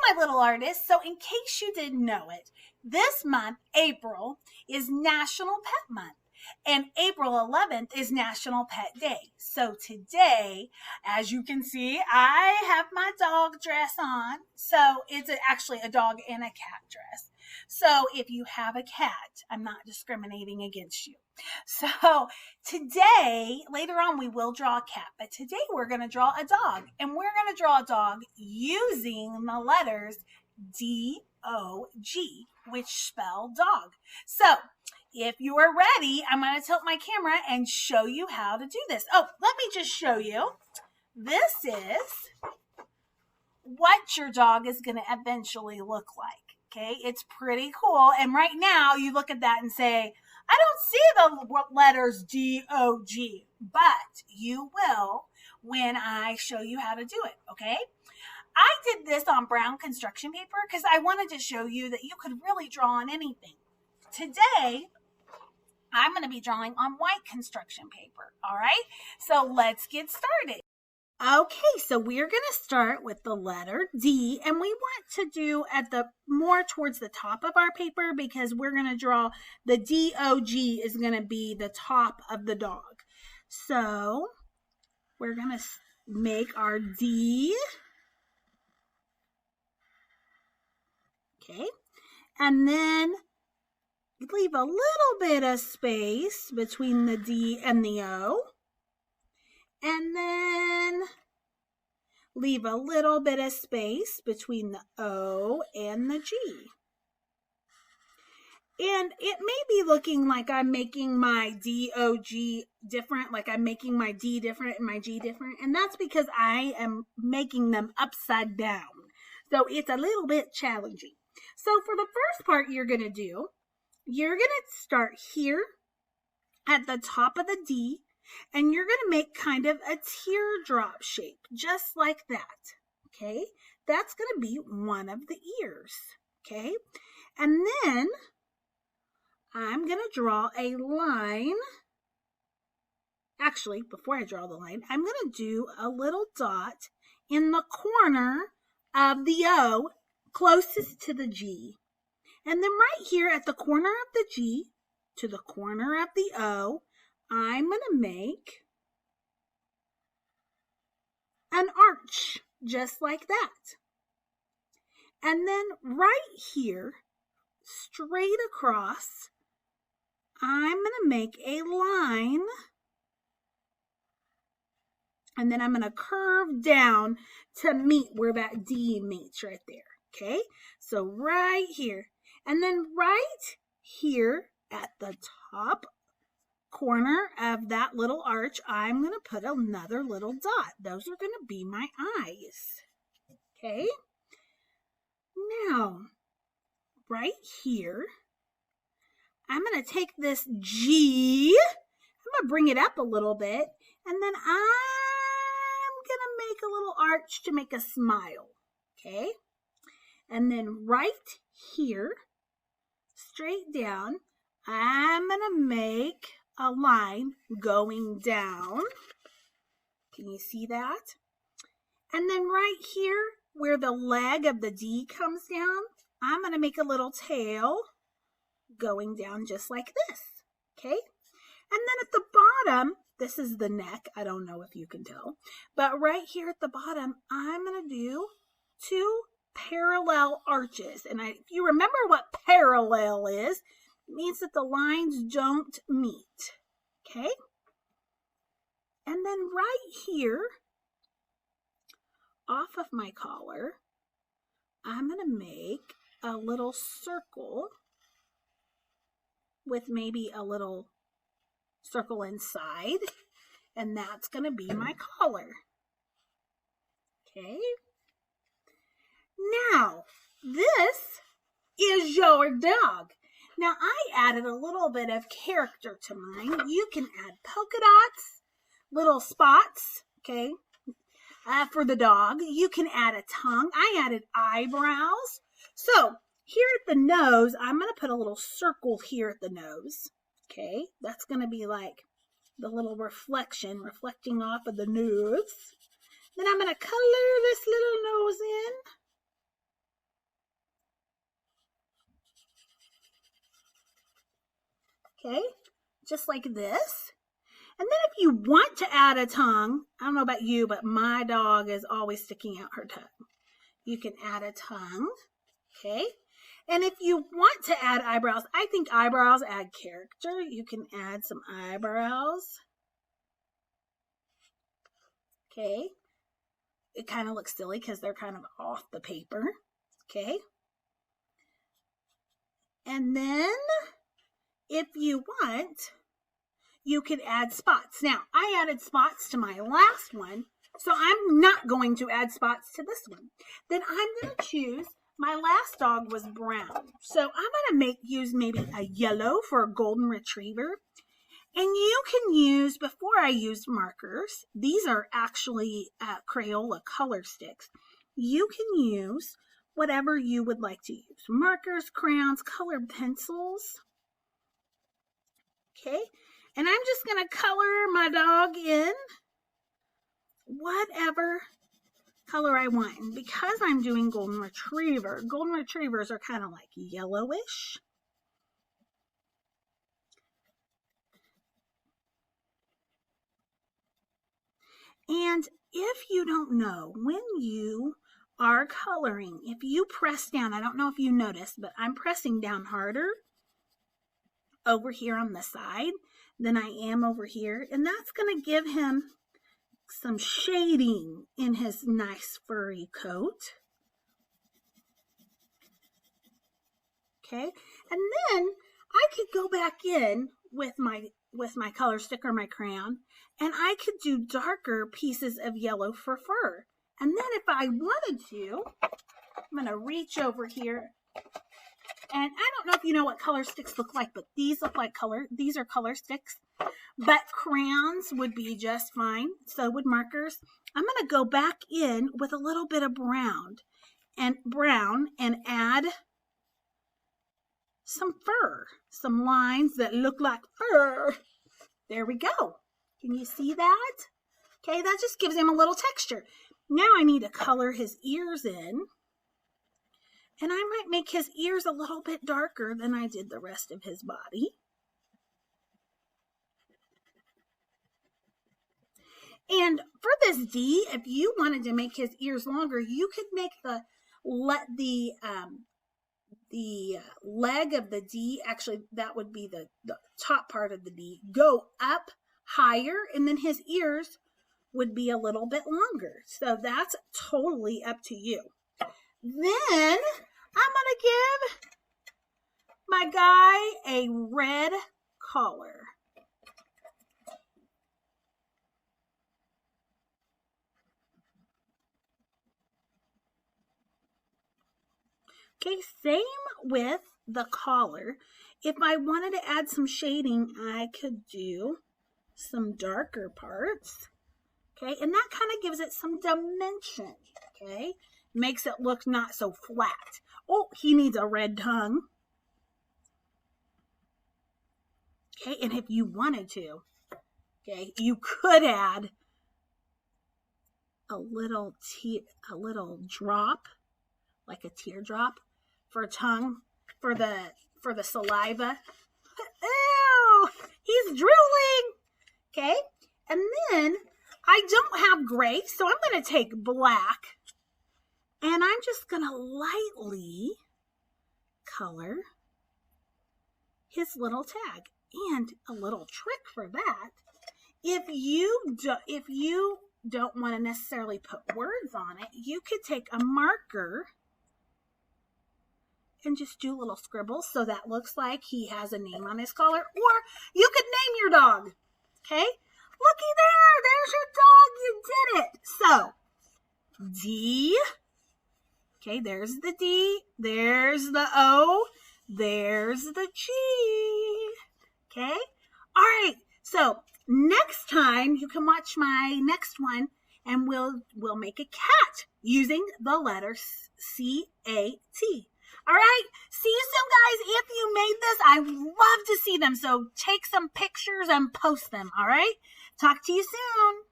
my little artist. So in case you didn't know it, this month, April, is National Pet Month. And April 11th is National Pet Day. So today, as you can see, I have my dog dress on. So it's actually a dog and a cat dress. So if you have a cat, I'm not discriminating against you. So today, later on, we will draw a cat. But today we're going to draw a dog. And we're going to draw a dog using the letters D-O-G, which spell dog. So if you are ready, I'm going to tilt my camera and show you how to do this. Oh, let me just show you. This is what your dog is going to eventually look like. Okay, it's pretty cool. And right now you look at that and say, I don't see the letters D-O-G, but you will when I show you how to do it. Okay. I did this on brown construction paper because I wanted to show you that you could really draw on anything. Today, I'm going to be drawing on white construction paper. All right. So let's get started. Okay, so we're going to start with the letter D, and we want to do at the more towards the top of our paper because we're going to draw the D-O-G is going to be the top of the dog. So we're going to make our D. Okay, and then leave a little bit of space between the D and the O. And then leave a little bit of space between the O and the G. And it may be looking like I'm making my D-O-G different, like I'm making my D different and my G different. And that's because I am making them upside down. So it's a little bit challenging. So for the first part you're going to do, you're going to start here at the top of the D. And you're going to make kind of a teardrop shape, just like that, okay? That's going to be one of the ears, okay? And then I'm going to draw a line. Actually, before I draw the line, I'm going to do a little dot in the corner of the O closest to the G. And then right here at the corner of the G to the corner of the O, I'm going to make an arch just like that. And then right here, straight across, I'm going to make a line. And then I'm going to curve down to meet where that D meets right there. Okay, so right here. And then right here at the top corner of that little arch, I'm going to put another little dot. Those are going to be my eyes. Okay. Now, right here, I'm going to take this G, I'm going to bring it up a little bit, and then I'm going to make a little arch to make a smile. Okay. And then right here, straight down, I'm going to make a line going down. Can you see that? And then right here where the leg of the D comes down, I'm going to make a little tail going down just like this. Okay? And then at the bottom, this is the neck. I don't know if you can tell. But right here at the bottom, I'm going to do two parallel arches. And if you remember what parallel is, means that the lines don't meet. Okay? And then right here, off of my collar, I'm going to make a little circle with maybe a little circle inside, and that's going to be my collar. Okay? Now, this is your dog. Now, I added a little bit of character to mine. You can add polka dots, little spots, okay, for the dog. You can add a tongue. I added eyebrows. So, here at the nose, I'm going to put a little circle here at the nose, okay? That's going to be like the little reflecting off of the nose. Then I'm going to color this little nose in. Okay, just like this. And then if you want to add a tongue, I don't know about you, but my dog is always sticking out her tongue. You can add a tongue, okay? And if you want to add eyebrows, I think eyebrows add character. You can add some eyebrows. Okay. It kind of looks silly because they're kind of off the paper. Okay. And then if you want, you could add spots. Now, I added spots to my last one, so I'm not going to add spots to this one. Then I'm going to choose, my last dog was brown. So I'm going to use maybe a yellow for a golden retriever. And you can use, before I used markers, these are actually Crayola color sticks. You can use whatever you would like to use. Markers, crayons, colored pencils. Okay, and I'm just going to color my dog in whatever color I want. And because I'm doing golden retrievers are kind of like yellowish. And if you don't know, when you are coloring, if you press down, I don't know if you noticed, but I'm pressing down harder over here on the side than I am over here. And that's going to give him some shading in his nice furry coat. Okay, and then I could go back in with my color stick or my crayon, and I could do darker pieces of yellow for fur. And then if I wanted to, I'm going to reach over here. And I don't know if you know what color sticks look like, but these look like these are color sticks. But crayons would be just fine. So would markers. I'm going to go back in with a little bit of brown and add some fur, some lines that look like fur. There we go. Can you see that? Okay, that just gives him a little texture. Now I need to color his ears in. And I might make his ears a little bit darker than I did the rest of his body. And for this D, if you wanted to make his ears longer, you could make the leg of the D, actually that would be the top part of the D, go up higher, and then his ears would be a little bit longer. So that's totally up to you. Then I'm going to give my guy a red collar. Okay, same with the collar. If I wanted to add some shading, I could do some darker parts. Okay, and that kind of gives it some dimension. Okay, makes it look not so flat. Oh, he needs a red tongue. Okay, and if you wanted to, okay, you could add a little drop, like a teardrop, for a tongue, for the saliva. Ew, he's drooling. Okay, and then I don't have gray, so I'm going to take black, and I'm just going to lightly color his little tag. And a little trick for that, if you don't want to necessarily put words on it, you could take a marker and just do little scribbles so that looks like he has a name on his collar. Or you could name your dog. Okay? Looky there. There's your dog. You did it. So, D. Okay, there's the D. There's the O. There's the G. Okay? All right. So, next time you can watch my next one and we'll make a cat using the letter C-A-T. All right, see you soon, guys. If you made this, I love to see them. So take some pictures and post them, all right? Talk to you soon.